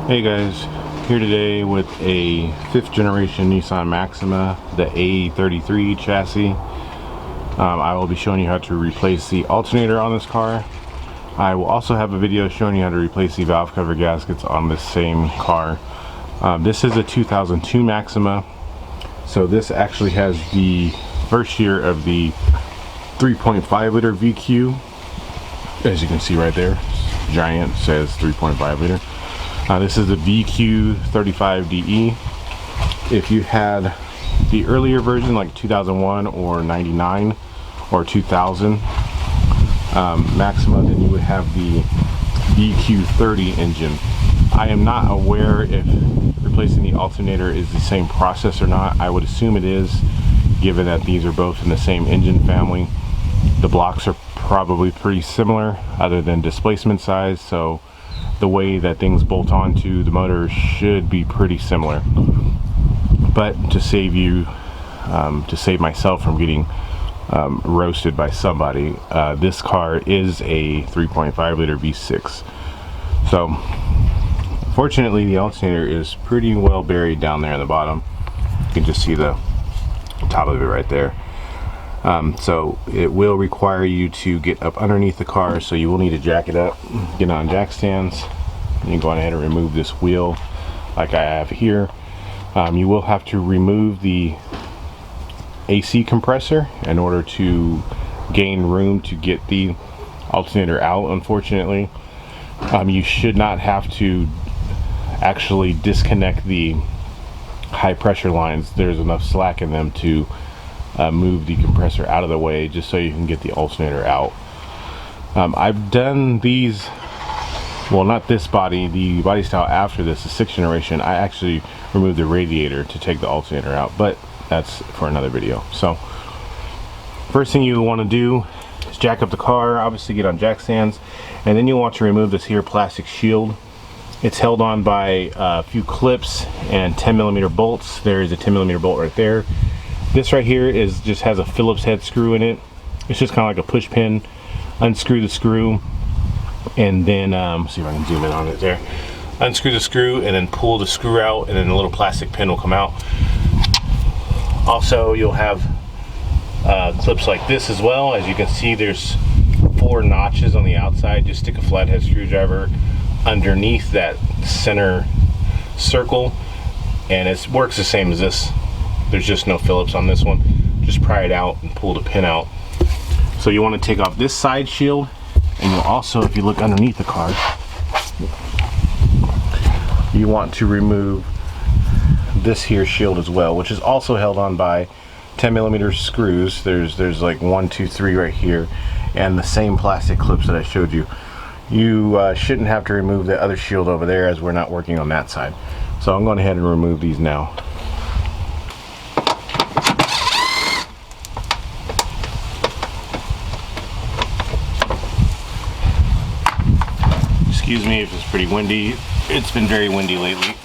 Hey guys, here today with a 5th generation Nissan Maxima, the A33 chassis. I will be showing you how to replace the alternator on this car. I will also have a video showing you how to replace the valve cover gaskets on this same car. This is a 2002 Maxima, so this actually has the first year of the 3.5 liter VQ. As you can see right there, giant, says 3.5 liter. This is the VQ35DE. If you had the earlier version, like 2001 or 99 or 2000 Maxima, then you would have the VQ30 engine. I am not aware if replacing the alternator is the same process or not. I would assume it is, given that these are both in the same engine family. The blocks are probably pretty similar other than displacement size, so the way that things bolt onto the motor should be pretty similar. But to save you, to save myself from getting roasted by somebody, this car is a 3.5 liter V6. So fortunately the alternator is pretty well buried down there in the bottom. You can just see the top of it right there. So it will require you to get up underneath the car, so you will need to jack it up, get on jack stands, and you go on ahead and remove this wheel like I have here. You will have to remove the AC compressor in order to gain room to get the alternator out, unfortunately. You should not have to actually disconnect the high pressure lines. There's enough slack in them to move the compressor out of the way just so you can get the alternator out. I've done these, well, not this body, the body style after this, the 6th generation. I actually removed the radiator to take the alternator out, but that's for another video. So first thing you want to do is jack up the car, obviously get on jack stands, and then you'll want to remove this here plastic shield. It's held on by a few clips and 10mm bolts. There is a 10mm bolt right there. This right here is just has a Phillips head screw in it. It's just kind of like a push pin. Unscrew the screw, and then see if I can zoom in on it there. Unscrew the screw and then pull the screw out, and then a little plastic pin will come out. Also, you'll have clips like this as well. As you can see, there's 4 notches on the outside. Just stick a flathead screwdriver underneath that center circle, and it works the same as this. There's just no Phillips on this one. Just pry it out and pull the pin out. So you want to take off this side shield, and you'll also, if you look underneath the car, you want to remove this here shield as well, which is also held on by 10mm screws. There's like 1, 2, 3 right here, and the same plastic clips that I showed you. You shouldn't have to remove the other shield over there, as we're not working on that side. So I'm going ahead and remove these now. Excuse me if it's pretty windy. It's been very windy lately.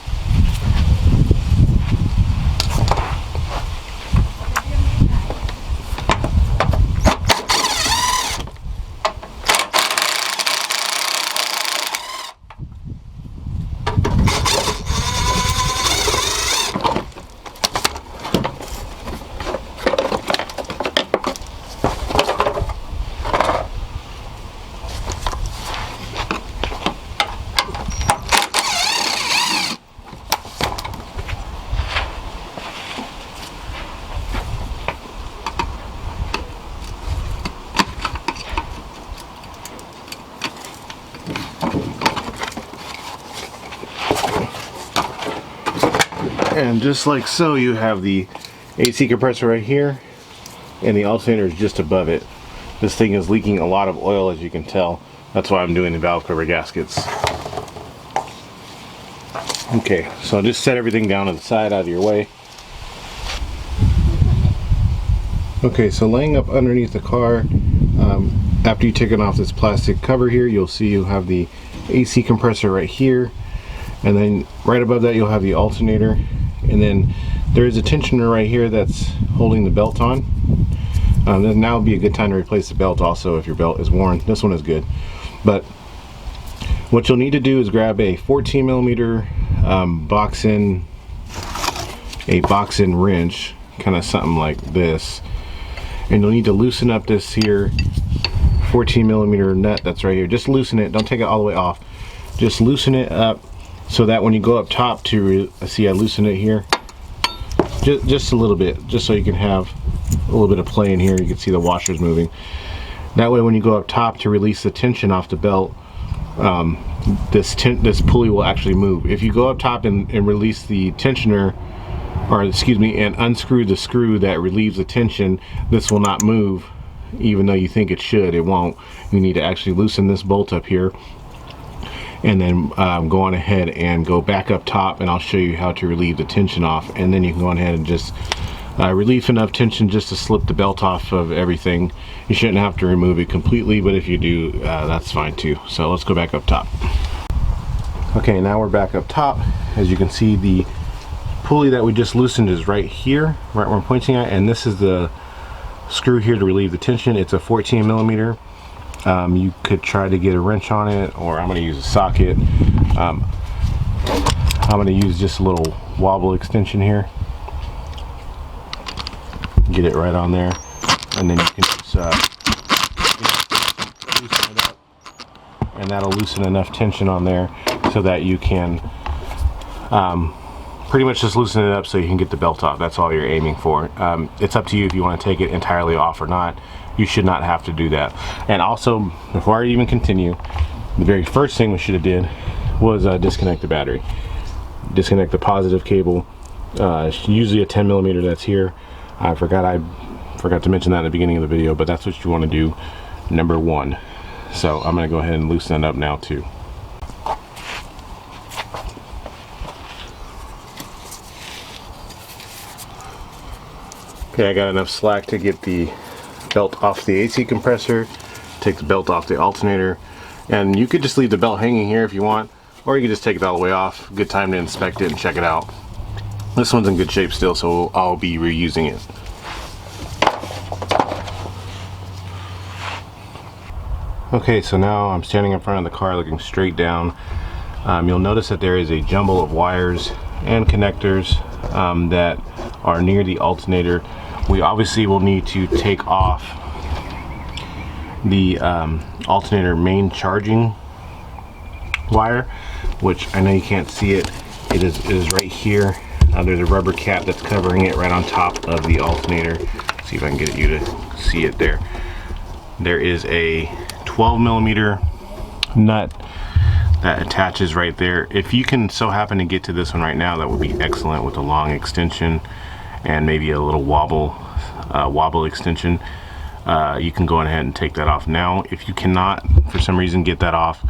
And just like so, you have the AC compressor right here, and the alternator is just above it. This thing is leaking a lot of oil, as you can tell. That's why I'm doing the valve cover gaskets. Okay, so just set everything down to the side, out of your way. Okay, so laying up underneath the car, after you've taken off this plastic cover here, you'll see you have the AC compressor right here, and then right above that you'll have the alternator, and then there is a tensioner right here that's holding the belt on. Then now would be a good time to replace the belt also if your belt is worn. This one is good, but What you'll need to do is grab a 14 millimeter box-in wrench, kind of something like this, and you'll need to loosen up this here 14 millimeter nut that's right here. Just loosen it, don't take it all the way off, just loosen it up so that when you go up top to see, I loosen it here just a little bit, just so you can have a little bit of play in here. You can see the washers moving. That way when you go up top to release the tension off the belt, this pulley will actually move. If you go up top and release the tensioner, or excuse me, and unscrew the screw that relieves the tension, this will not move. Even though you think it should, it won't. You need to actually loosen this bolt up here, and then go on ahead and go back up top, and I'll show you how to relieve the tension off. And then you can go on ahead and just relieve enough tension just to slip the belt off of everything. You shouldn't have to remove it completely, but if you do, that's fine too. So let's go back up top. Okay, now we're back up top. As you can see, the pulley that we just loosened is right here, right where I'm pointing at, and this is the screw here to relieve the tension. It's a 14 millimeter. You could try to get a wrench on it, or I'm going to use a socket. I'm going to use just a little wobble extension here. Get it right on there, and then you can just loosen it up, and that'll loosen enough tension on there so that you can pretty much just loosen it up so you can get the belt off. That's all you're aiming for. It's up to you if you want to take it entirely off or not. You should not have to do that. And also, before I even continue, the very first thing we should have did was disconnect the battery. Disconnect the positive cable. Usually a 10 millimeter that's here. I forgot to mention that in the beginning of the video, but that's what you want to do, number one. So I'm going to go ahead and loosen it up now too. Okay, I got enough slack to get the belt off the AC compressor, take the belt off the alternator, and you could just leave the belt hanging here if you want, or you could just take it all the way off. Good time to inspect it and check it out. This one's in good shape still, so I'll be reusing it. Okay, so now I'm standing in front of the car looking straight down. You'll notice that there is a jumble of wires and connectors that are near the alternator. We obviously will need to take off the alternator main charging wire, which I know you can't see it. It is right here. There's a rubber cap that's covering it right on top of the alternator. See if I can get you to see it there. There is a 12 millimeter nut that attaches right there. If you can so happen to get to this one right now, that would be excellent, with a long extension and maybe a little wobble extension. You can go ahead and take that off now. If you cannot for some reason get that off,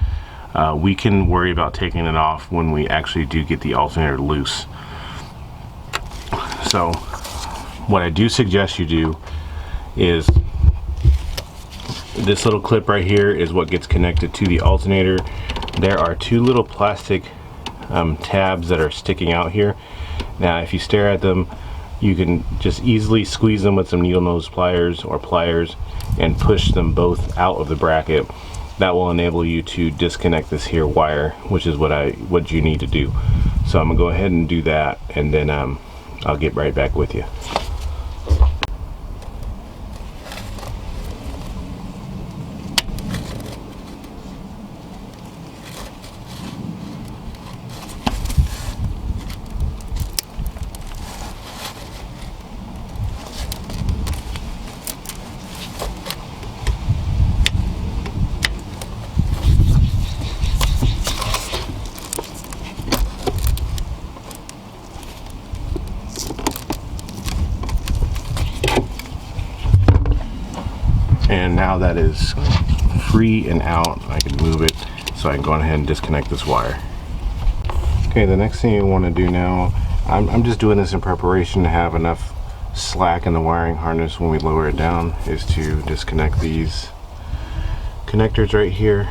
we can worry about taking it off when we actually do get the alternator loose. So what I do suggest you do is this little clip right here is what gets connected to the alternator. There are two little plastic tabs that are sticking out here. Now if you stare at them, you can just easily squeeze them with some needle nose pliers or pliers and push them both out of the bracket. That will enable you to disconnect this here wire, which is what you need to do. So I'm gonna go ahead and do that, and then I'll get right back with you. And now that is free and out, I can move it, so I can go ahead and disconnect this wire. Okay, the next thing you want to do now, I'm just doing this in preparation to have enough slack in the wiring harness when we lower it down, is to disconnect these connectors right here.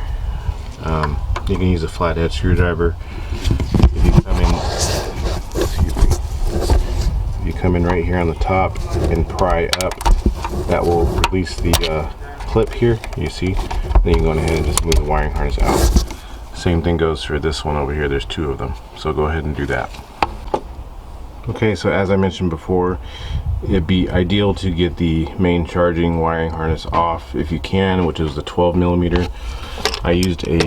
You can use a flathead screwdriver. If you come in, excuse me, if you come in right here on the top and pry up, that will release the clip here, you see. Then you can go ahead and just move the wiring harness out. Same thing goes for this one over here. There's 2 of them, so go ahead and do that. Okay, so as I mentioned before, it'd be ideal to get the main charging wiring harness off if you can, which is the 12mm. I used a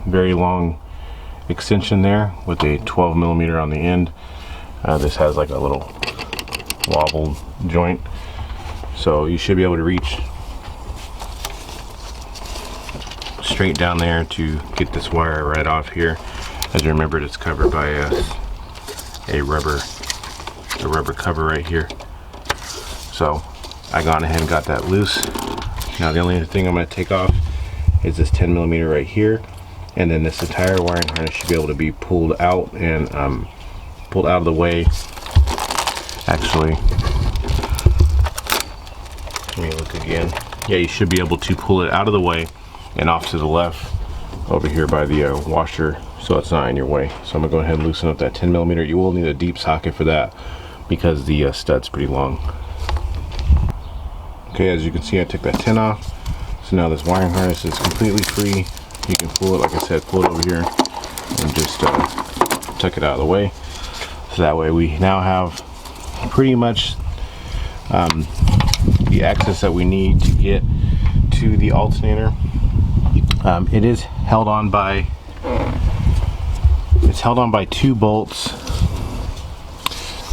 very long extension there with a 12mm on the end. This has like a little wobble joint, so you should be able to reach straight down there to get this wire right off here. As you remember, it's covered by a rubber cover right here. So I gone ahead and got that loose. Now the only thing I'm going to take off is this 10mm right here, and then this entire wiring harness should be able to be pulled out and pulled out of the way. Actually, let me look again. Yeah, you should be able to pull it out of the way and off to the left over here by the washer, so it's not in your way. So I'm gonna go ahead and loosen up that 10mm. You will need a deep socket for that because the stud's pretty long. Okay, as you can see, I took that 10 off. So now this wiring harness is completely free. You can pull it, like I said, pull it over here and just tuck it out of the way. So that way we now have pretty much the access that we need to get to the alternator. It is held on by 2 bolts.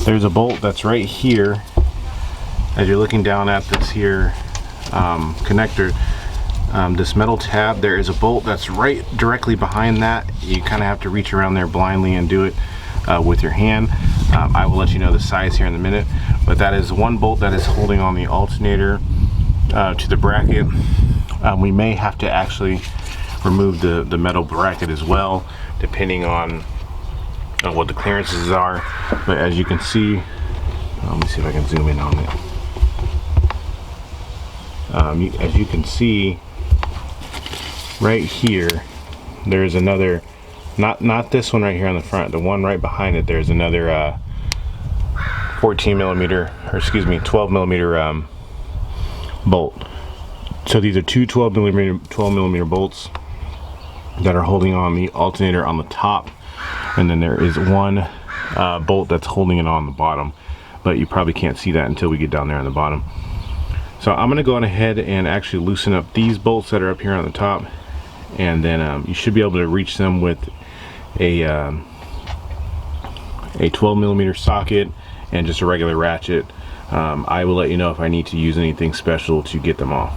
There's a bolt that's right here as you're looking down at this here connector. This metal tab, there is a bolt that's right directly behind that. You kind of have to reach around there blindly and do it with your hand. I will let you know the size here in a minute, but that is one bolt that is holding on the alternator to the bracket. We may have to actually remove the metal bracket as well, depending on what the clearances are. But as you can see, let me see if I can zoom in on it. As you can see right here, there's another, not this one right here on the front, the one right behind it, there's another 12mm bolt. So these are 2 12mm bolts that are holding on the alternator on the top, and then there is one bolt that's holding it on the bottom, but you probably can't see that until we get down there on the bottom. So I'm going to go on ahead and actually loosen up these bolts that are up here on the top, and then you should be able to reach them with a 12mm socket and just a regular ratchet. I will let you know if I need to use anything special to get them off.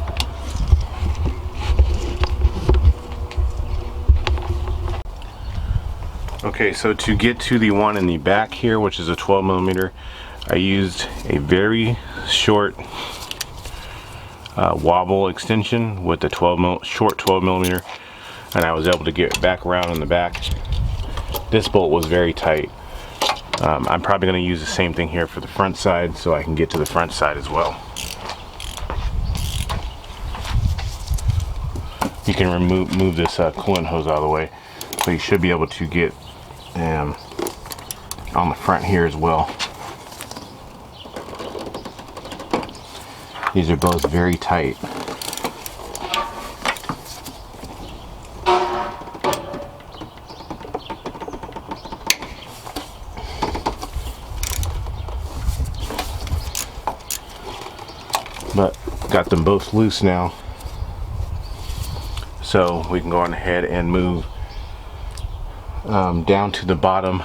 Okay, so to get to the one in the back here, which is a 12mm, I used a very short wobble extension with the short 12mm, and I was able to get back around in the back. This bolt was very tight. I'm probably going to use the same thing here for the front side, so I can get to the front side as well. You can move this coolant hose out of the way, so you should be able to get on the front here as well. These are both very tight. But got them both loose now, so we can go on ahead and move down to the bottom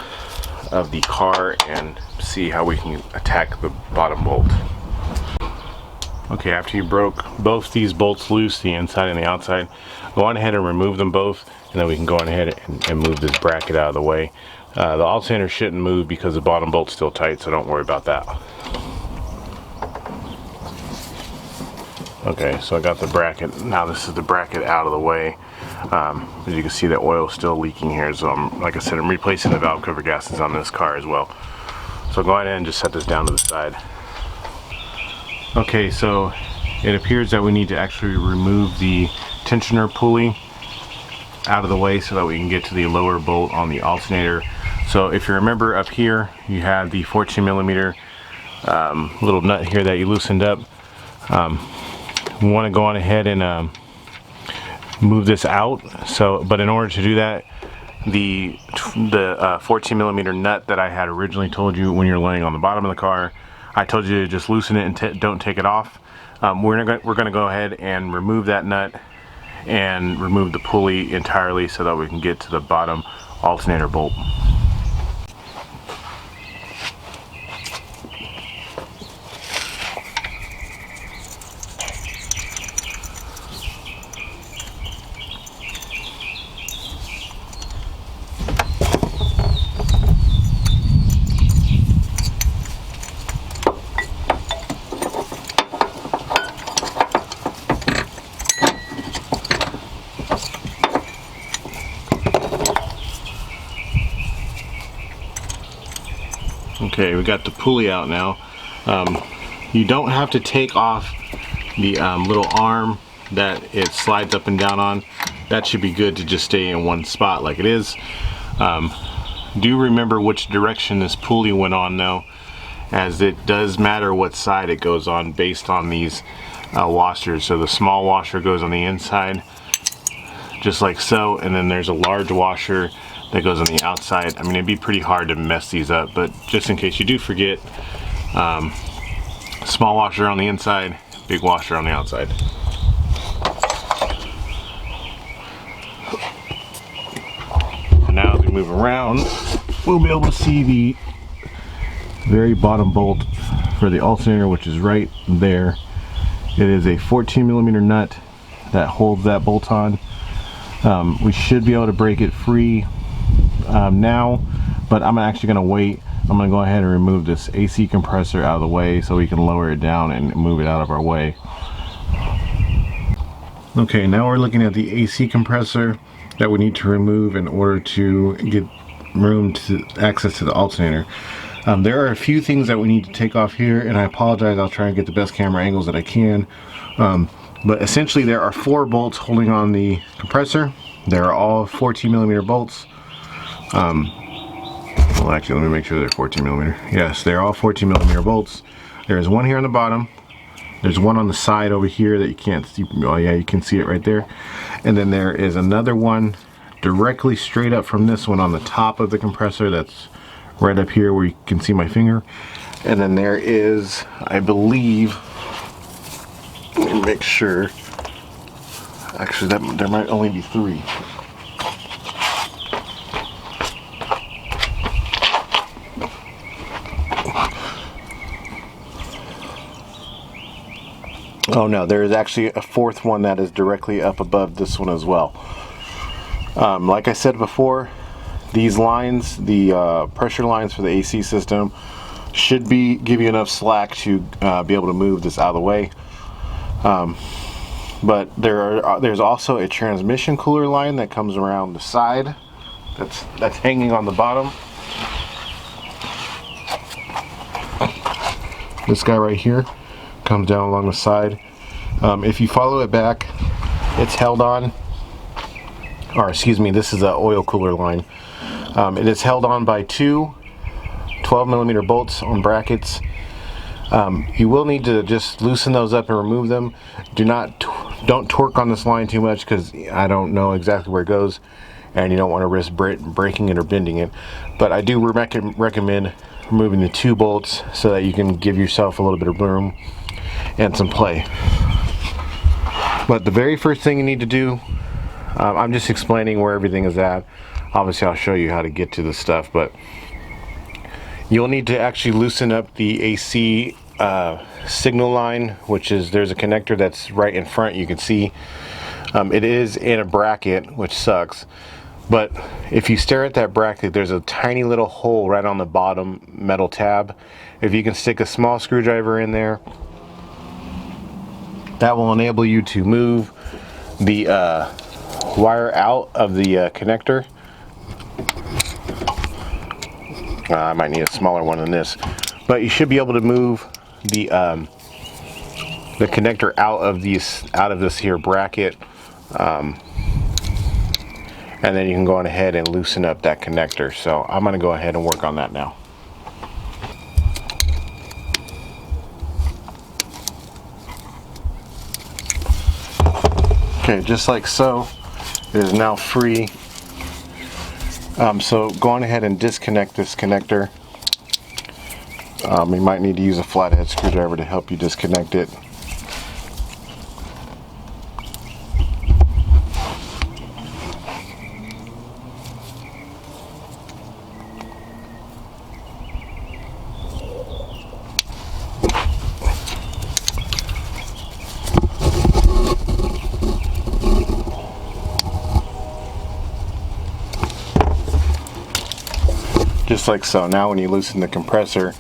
of the car and see how we can attack the bottom bolt. Okay, after you broke both these bolts loose, the inside and the outside, go on ahead and remove them both, and then we can go on ahead and move this bracket out of the way. The alternator shouldn't move because the bottom bolt's still tight, so don't worry about that. Okay, so I got the bracket. Now this is the bracket out of the way. As you can see, the oil is still leaking here, so like I said, I'm replacing the valve cover gaskets on this car as well. So go ahead and just set this down to the side. Okay, so it appears that we need to actually remove the tensioner pulley out of the way so that we can get to the lower bolt on the alternator. So if you remember, up here you had the 14mm little nut here that you loosened up. We want to go on ahead and move this out. So, but in order to do that, the 14 millimeter nut that I had originally told you when you're laying on the bottom of the car, I told you to just loosen it and don't take it off. We're gonna go ahead and remove that nut and remove the pulley entirely so that we can get to the bottom alternator bolt. Okay, we got the pulley out now. You don't have to take off the little arm that it slides up and down on. That should be good to just stay in one spot like it is. Do remember which direction this pulley went on though, as it does matter what side it goes on based on these washers. So the small washer goes on the inside, just like so, and then there's a large washer that goes on the outside. I mean, it'd be pretty hard to mess these up, but just in case you do forget, small washer on the inside, big washer on the outside. And now as we move around, we'll be able to see the very bottom bolt for the alternator, which is right there. It is a 14 millimeter nut that holds that bolt on. We should be able to break it free now, but I'm actually going to wait. I'm going to go ahead and remove this AC compressor out of the way so we can lower it down and move it out of our way. Okay, now we're looking at the AC compressor that we need to remove in order to get room to access to the alternator. There are a few things that we need to take off here, and I apologize, I'll try and get the best camera angles that I can. But essentially there are 4 bolts holding on the compressor. They're all 14 millimeter bolts. Well, actually, let me make sure they're 14 millimeter. Yes, they're all 14 millimeter bolts. There's one here on the bottom. There's one on the side over here that you can't see. Oh yeah, you can see it right there. And then there is another one directly straight up from this one on the top of the compressor. That's right up here where you can see my finger. And then there is, I believe, let me make sure. Actually, there might only be 3. Oh no, there is actually a 4th one that is directly up above this one as well. Like I said before, these lines, the pressure lines for the AC system, should give you enough slack to be able to move this out of the way. But there's also a transmission cooler line that comes around the side that's hanging on the bottom. This guy right here comes down along the side. If you follow it back, it's held on, or excuse me, this is an oil cooler line. It is held on by 2 12 millimeter bolts on brackets. You will need to just loosen those up and remove them. Don't torque on this line too much, because I don't know exactly where it goes and you don't want to risk breaking it or bending it. But I do recommend removing the 2 bolts so that you can give yourself a little bit of room and some play. But the very first thing you need to do, I'm just explaining where everything is at. Obviously I'll show you how to get to this stuff, but you'll need to actually loosen up the AC signal line, which is, there's a connector that's right in front, you can see. It is in a bracket, which sucks, but if you stare at that bracket, there's a tiny little hole right on the bottom metal tab. If you can stick a small screwdriver in there, that will enable you to move the wire out of the connector. I might need a smaller one than this, but you should be able to move the connector out of this here bracket, and then you can go on ahead and loosen up that connector. So I'm going to go ahead and work on that now. Okay, just like so, it is now free. So go on ahead and disconnect this connector. You might need to use a flathead screwdriver to help you disconnect it. Just like so. Now when you loosen the compressor,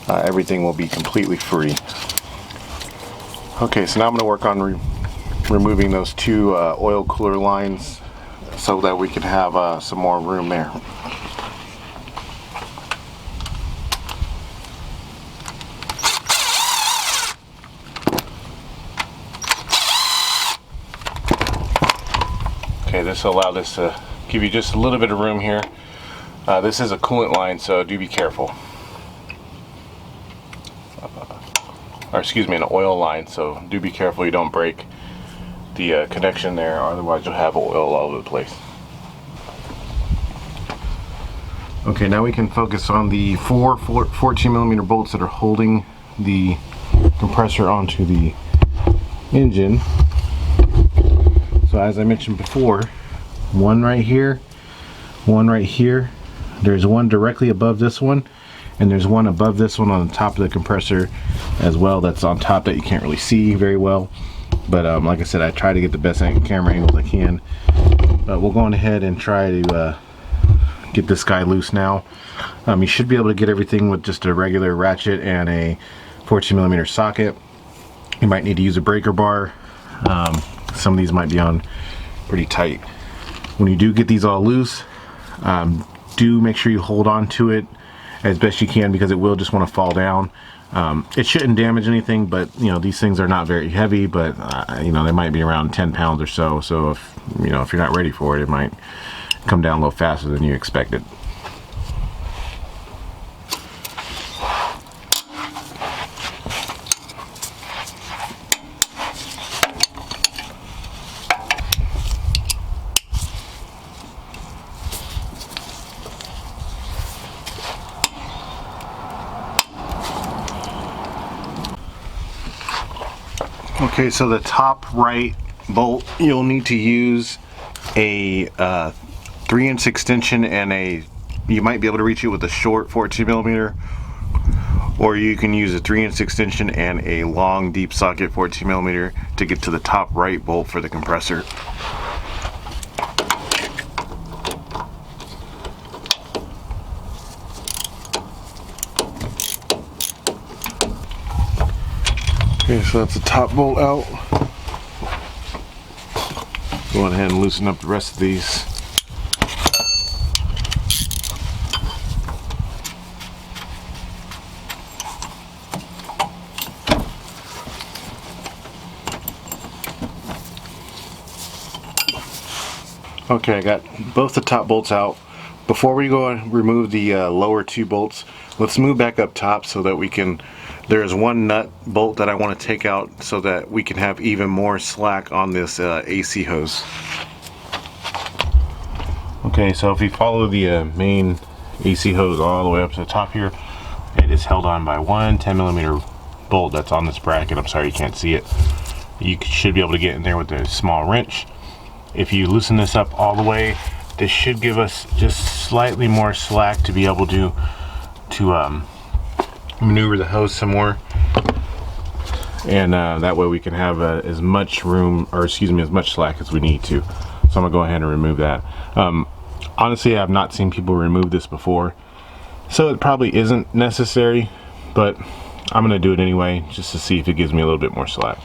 everything will be completely free. Okay, so now I'm going to work on removing those two oil cooler lines so that we can have some more room there. Okay, this will allow this to give you just a little bit of room here. This is a coolant line, so do be careful. Or excuse me, an oil line, so do be careful you don't break the connection there, otherwise you'll have oil all over the place. Okay, now we can focus on the four 14mm bolts that are holding the compressor onto the engine. So as I mentioned before, one right here, one right here. There's one directly above this one, and there's one above this one on the top of the compressor as well, that's on top that you can't really see very well. But like I said, I try to get the best camera angles I can. But we'll go on ahead and try to get this guy loose now. You should be able to get everything with just a regular ratchet and a 14mm socket. You might need to use a breaker bar. Some of these might be on pretty tight. When you do get these all loose, do make sure you hold on to it as best you can, because it will just want to fall down. It shouldn't damage anything, but you know, these things are not very heavy, but you know, they might be around 10 pounds or so. So if you know, if you're not ready for it, it might come down a little faster than you expected. Okay, so the top right bolt, you'll need to use a 3-inch extension and you might be able to reach it with a short 14mm, or you can use a 3-inch extension and a long deep socket 14mm to get to the top right bolt for the compressor. Okay, so that's the top bolt out. Go ahead and loosen up the rest of these. Okay, I got both the top bolts out. Before we go and remove the lower two bolts, let's move back up top so that we can, there's one nut bolt that I want to take out so that we can have even more slack on this AC hose. Okay, so if we follow the main AC hose all the way up to the top here, it is held on by one 10mm bolt that's on this bracket. I'm sorry you can't see it. You should be able to get in there with a small wrench. If you loosen this up all the way, this should give us just slightly more slack to be able to maneuver the hose some more, and that way we can have as much room, or excuse me, as much slack as we need to. So I'm gonna go ahead and remove that. Honestly, I've not seen people remove this before, so it probably isn't necessary, but I'm gonna do it anyway just to see if it gives me a little bit more slack.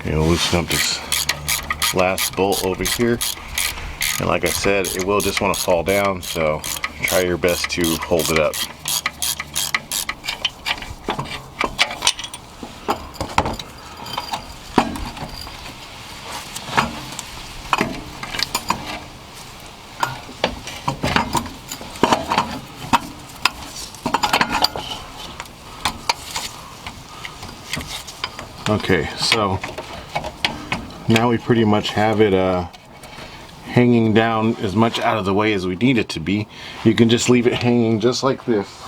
Okay, we'll loosen up this last bolt over here, and like I said, it will just want to fall down, so try your best to hold it up. Okay, so now we pretty much have it hanging down as much out of the way as we need it to be. You can just leave it hanging just like this.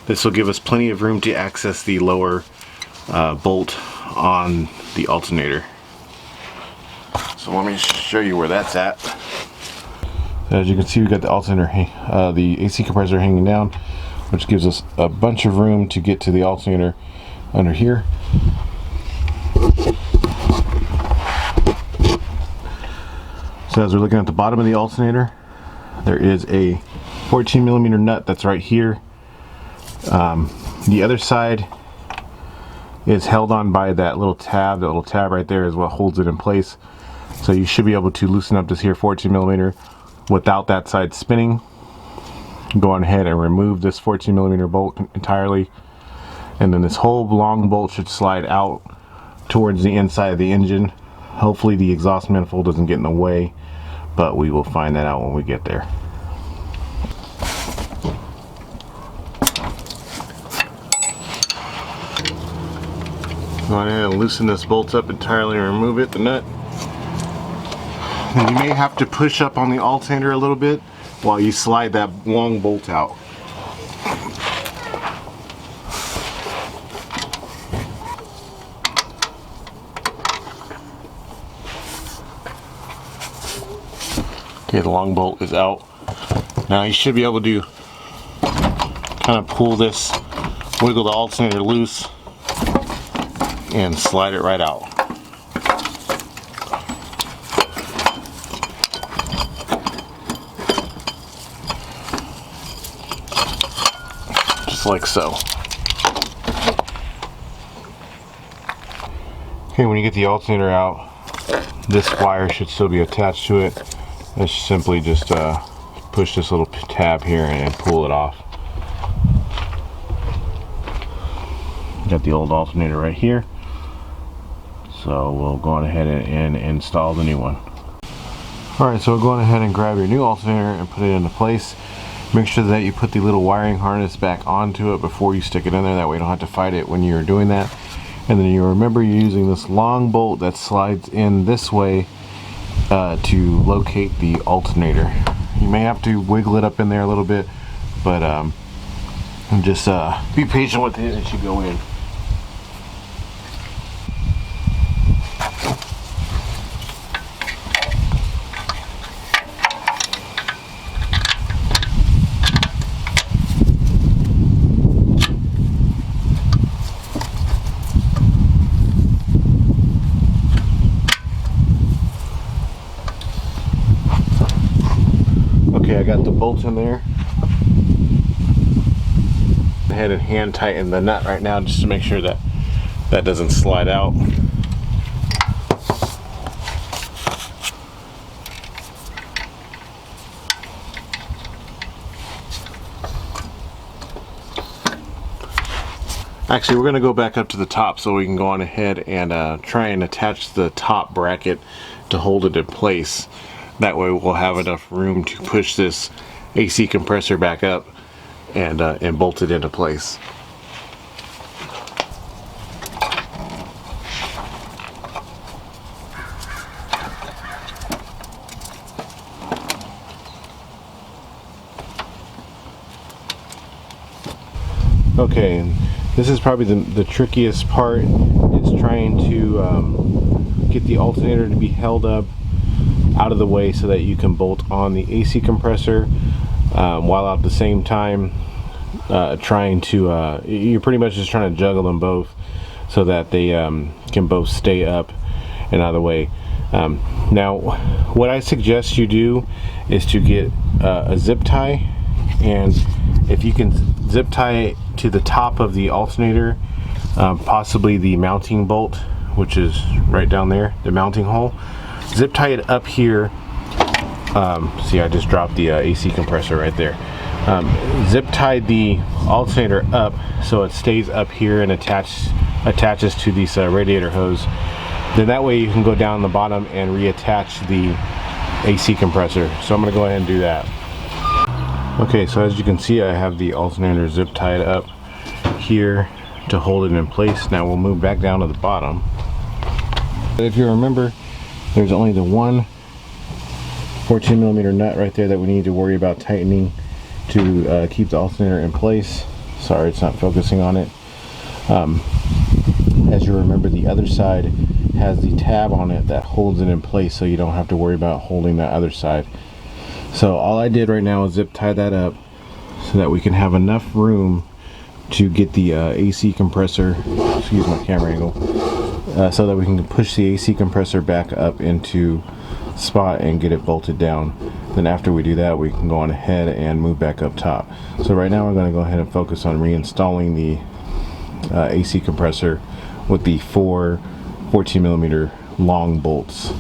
This will give us plenty of room to access the lower bolt on the alternator. So let me show you where that's at. As you can see, we got the alternator, the AC compressor hanging down, which gives us a bunch of room to get to the alternator under here. So as we're looking at the bottom of the alternator, there is a 14mm nut that's right here. The other side is held on by that little tab. That little tab right there is what holds it in place. So you should be able to loosen up this here 14mm without that side spinning. Go on ahead and remove this 14mm bolt entirely, and then this whole long bolt should slide out towards the inside of the engine. Hopefully the exhaust manifold doesn't get in the way, but we will find that out when we get there. Go ahead and loosen this bolt up entirely and remove it, the nut. And you may have to push up on the alternator a little bit while you slide that long bolt out. Okay, the long bolt is out. Now you should be able to kind of pull this, wiggle the alternator loose, and slide it right out. Just like so. Okay, when you get the alternator out, this wire should still be attached to it. Let's simply just push this little tab here and pull it off. Got the old alternator right here, so we'll go on ahead and install the new one. Alright, so we'll go on ahead and grab your new alternator and put it into place. Make sure that you put the little wiring harness back onto it before you stick it in there, that way you don't have to fight it when you're doing that. And then you remember you're using this long bolt that slides in this way to locate the alternator. You may have to wiggle it up in there a little bit, but just be patient with it as you go in. Okay, I got the bolts in there. Go ahead and hand tighten the nut right now just to make sure that that doesn't slide out. Actually, we're going to go back up to the top so we can go on ahead and try and attach the top bracket to hold it in place. That way we'll have enough room to push this AC compressor back up and bolt it into place. Okay, and this is probably the trickiest part, is trying to get the alternator to be held up out of the way so that you can bolt on the AC compressor while at the same time trying to you're pretty much just trying to juggle them both so that they can both stay up and out of the way. Now what I suggest you do is to get a zip tie, and if you can zip tie it to the top of the alternator, possibly the mounting bolt, which is right down there, the mounting hole. Zip tie it up here. See, I just dropped the AC compressor right there. Zip tie the alternator up so it stays up here and attaches to this radiator hose. Then that way you can go down the bottom and reattach the AC compressor. So I'm going to go ahead and do that. Okay, so as you can see, I have the alternator zip tied up here. to hold it in place. Now we'll move back down to the bottom. If you remember, there's only the one 14mm nut right there that we need to worry about tightening to keep the alternator in place. Sorry, it's not focusing on it. As you remember, the other side has the tab on it that holds it in place, so you don't have to worry about holding that other side. So all I did right now is zip tie that up so that we can have enough room to get the AC compressor, excuse my camera angle, so that we can push the AC compressor back up into spot and get it bolted down. Then after we do that, we can go on ahead and move back up top. So right now we're going to go ahead and focus on reinstalling the AC compressor with the 4 14mm long bolts.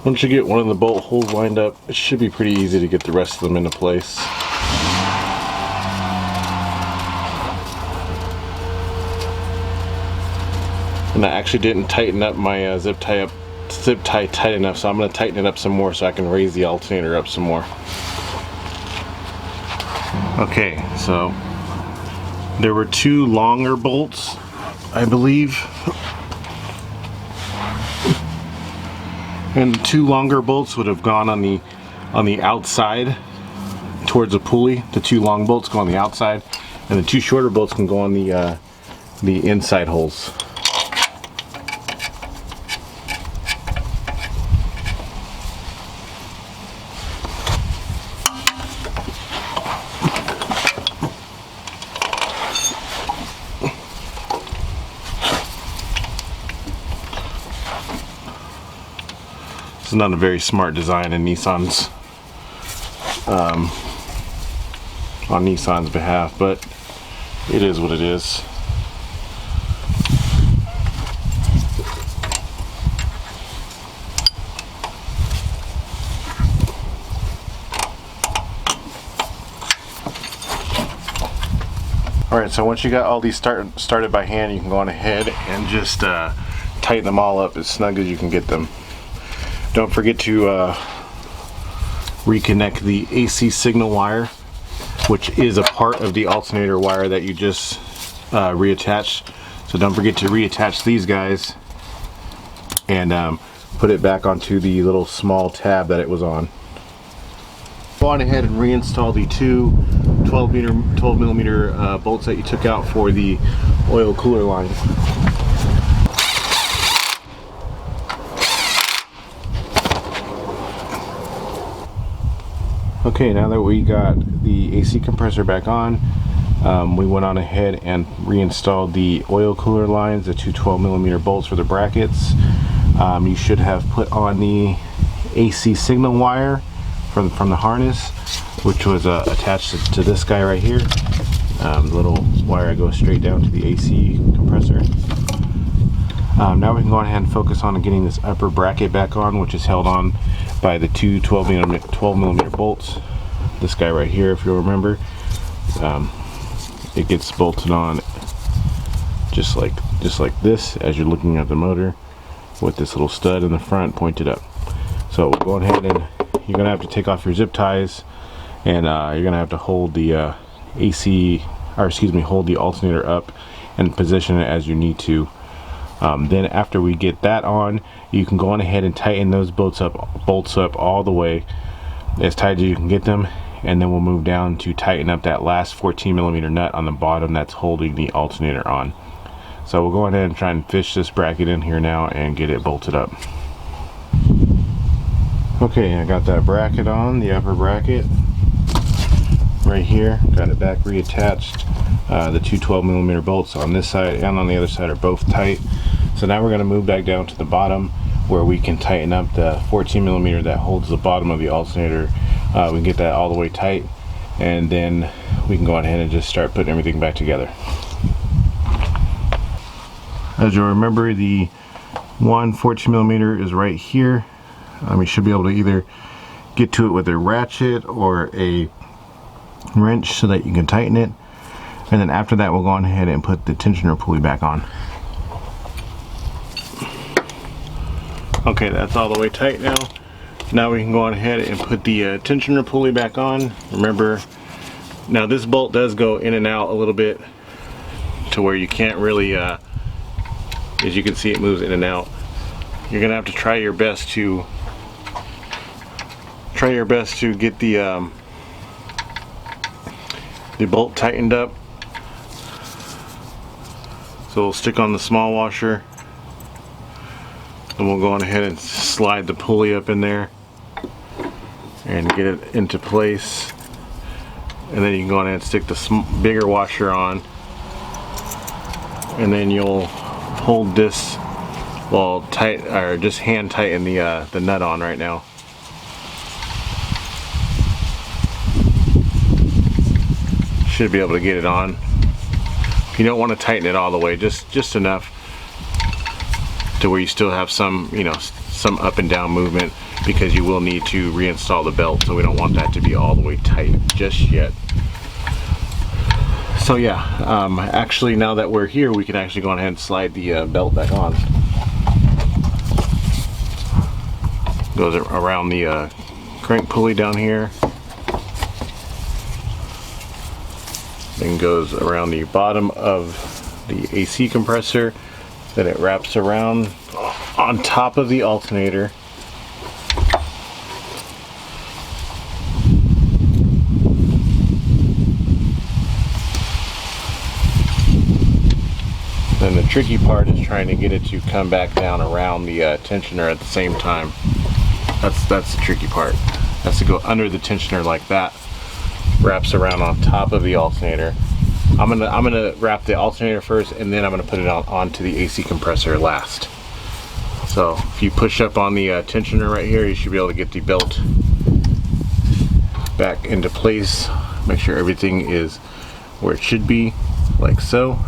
Once you get one of the bolt holes lined up, it should be pretty easy to get the rest of them into place. And I actually didn't tighten up my zip tie tight enough, so I'm going to tighten it up some more so I can raise the alternator up some more. Okay, so there were 2 longer bolts, I believe. And the 2 longer bolts would have gone on the outside towards the pulley. The 2 long bolts go on the outside, and the 2 shorter bolts can go on the inside holes. It's not a very smart design in Nissan's on Nissan's behalf, but it is what it is. Alright, so once you got all these started by hand, you can go on ahead and just tighten them all up as snug as you can get them. Don't forget to reconnect the AC signal wire, which is a part of the alternator wire that you just reattached. So don't forget to reattach these guys and put it back onto the little small tab that it was on. Go on ahead and reinstall the 2 12mm bolts that you took out for the oil cooler line. Okay, now that we got the AC compressor back on, we went on ahead and reinstalled the oil cooler lines, the 2 12mm bolts for the brackets. You should have put on the AC signal wire from the harness, which was attached to this guy right here. The little wire goes straight down to the AC compressor. Now we can go ahead and focus on getting this upper bracket back on, which is held on by the 2 12mm bolts. This guy right here, if you'll remember, it gets bolted on just like this as you're looking at the motor, with this little stud in the front pointed up. So we'll go ahead and you're gonna have to take off your zip ties, and you're gonna have to hold the hold the alternator up and position it as you need to. Then after we get that on, you can go on ahead and tighten those bolts up all the way as tight as you can get them, and then we'll move down to tighten up that last 14mm nut on the bottom that's holding the alternator on. So we'll go ahead and try and fish this bracket in here now and get it bolted up. Okay, I got that bracket on, the upper bracket right here, got it back reattached. The 2 12mm bolts on this side and on the other side are both tight. So now we're going to move back down to the bottom where we can tighten up the 14mm that holds the bottom of the alternator. We can get that all the way tight, and then we can go ahead and just start putting everything back together. As you remember, the One 14mm is right here. You should be able to either get to it with a ratchet or a wrench so that you can tighten it. And then after that, we'll go on ahead and put the tensioner pulley back on. Okay, that's all the way tight now. Now we can go on ahead and put the tensioner pulley back on. Remember, now this bolt does go in and out a little bit to where you can't really, as you can see, it moves in and out. You're gonna have to try your best to get the bolt tightened up. So we'll stick on the small washer, and we'll go on ahead and slide the pulley up in there and get it into place. And then you can go on ahead and stick the bigger washer on, and then you'll hold this while tight, or just hand tighten the nut on right now. Should be able to get it on. You don't want to tighten it all the way, just enough to where you still have some, you know, some up and down movement, because you will need to reinstall the belt, so we don't want that to be all the way tight just yet. So yeah, actually now that we're here, we can actually go ahead and slide the belt back on. Goes around the crank pulley down here, then goes around the bottom of the AC compressor, then it wraps around on top of the alternator, then the tricky part is trying to get it to come back down around the tensioner at the same time. That's the tricky part. It has to go under the tensioner like that, wraps around on top of the alternator. I'm gonna wrap the alternator first, and then I'm gonna put it onto the AC compressor last. So if you push up on the tensioner right here, you should be able to get the belt back into place. Make sure everything is where it should be, like so.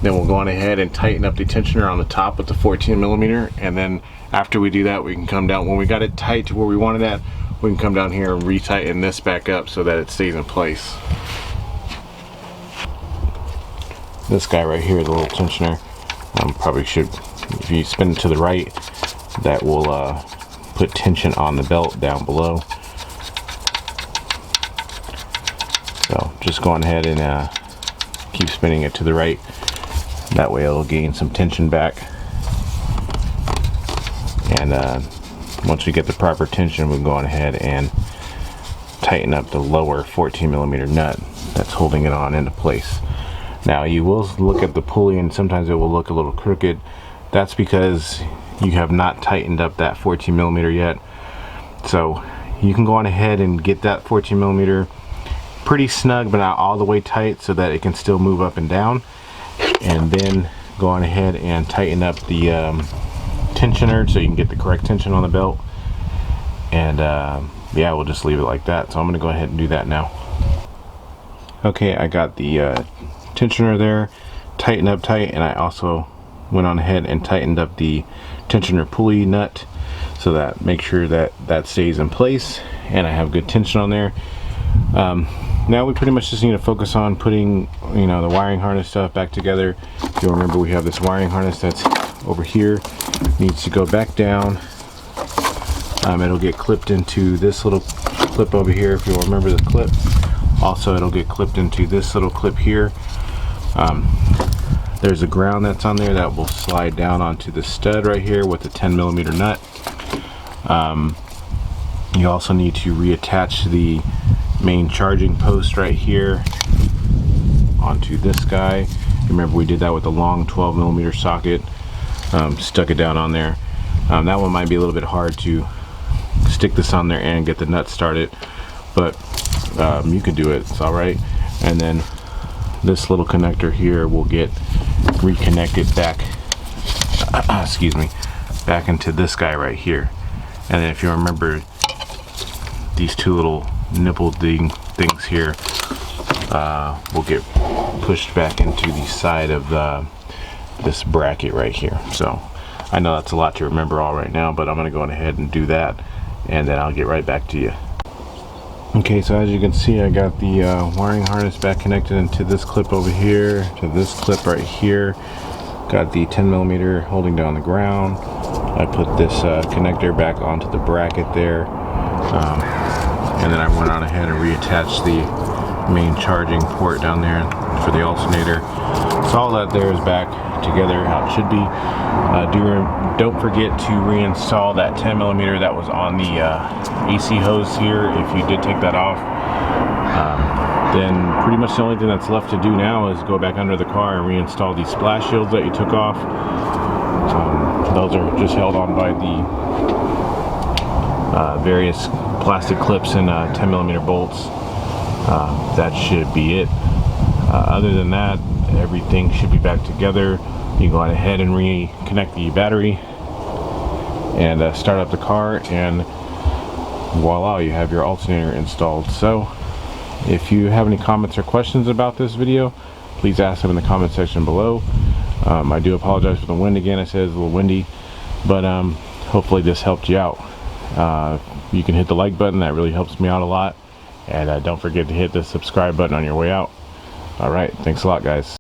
Then we'll go on ahead and tighten up the tensioner on the top with the 14mm, and then after we do that, we can come down. When we got it tight to where we wanted it at, we can come down here and retighten this back up so that it stays in place. This guy right here, the little tensioner, probably should, if you spin it to the right, that will put tension on the belt down below. So just go on ahead and keep spinning it to the right. That way it'll gain some tension back. And once we get the proper tension, we can go on ahead and tighten up the lower 14mm nut that's holding it on into place. Now you will look at the pulley, and sometimes it will look a little crooked. That's because you have not tightened up that 14mm yet. So you can go on ahead and get that 14mm pretty snug, but not all the way tight, so that it can still move up and down. And then go on ahead and tighten up the tensioner so you can get the correct tension on the belt. And yeah, we'll just leave it like that. So I'm gonna go ahead and do that now. Okay, I got the tensioner there tightened up tight, and I also went on ahead and tightened up the tensioner pulley nut, so that make sure that that stays in place and I have good tension on there. Now we pretty much just need to focus on putting, you know, the wiring harness stuff back together. If you'll remember, we have this wiring harness that's over here, needs to go back down. It'll get clipped into this little clip over here, if you'll remember the clip. Also, it'll get clipped into this little clip here. There's a ground that's on there that will slide down onto the stud right here with the 10mm nut. You also need to reattach the main charging post right here onto this guy. Remember, we did that with a long 12mm socket. Stuck it down on there. That one might be a little bit hard to stick this on there and get the nut started, but you can do it, it's all right. And then this little connector here will get reconnected back excuse me, back into this guy right here. And then if you remember, these two little nipple things here will get pushed back into the side of this bracket right here. So I know that's a lot to remember all right now, but I'm going to go ahead and do that, and then I'll get right back to you. Okay, so as you can see, I got the wiring harness back connected into this clip over here, to this clip right here. Got the 10mm holding down the ground. I put this connector back onto the bracket there, and then I went on ahead and reattached the main charging port down there for the alternator. So all that there is back together how it should be. Don't forget to reinstall that 10mm that was on the AC hose here if you did take that off. Then pretty much the only thing that's left to do now is go back under the car and reinstall these splash shields that you took off. Those are just held on by the various plastic clips and 10mm bolts. That should be it. Other than that, everything should be back together. You go ahead and reconnect the battery and start up the car, and voila, you have your alternator installed. So if you have any comments or questions about this video, please ask them in the comment section below. I do apologize for the wind again. I said it's a little windy, but hopefully this helped you out. You can hit the like button, that really helps me out a lot, and don't forget to hit the subscribe button on your way out. Alright, thanks a lot, guys.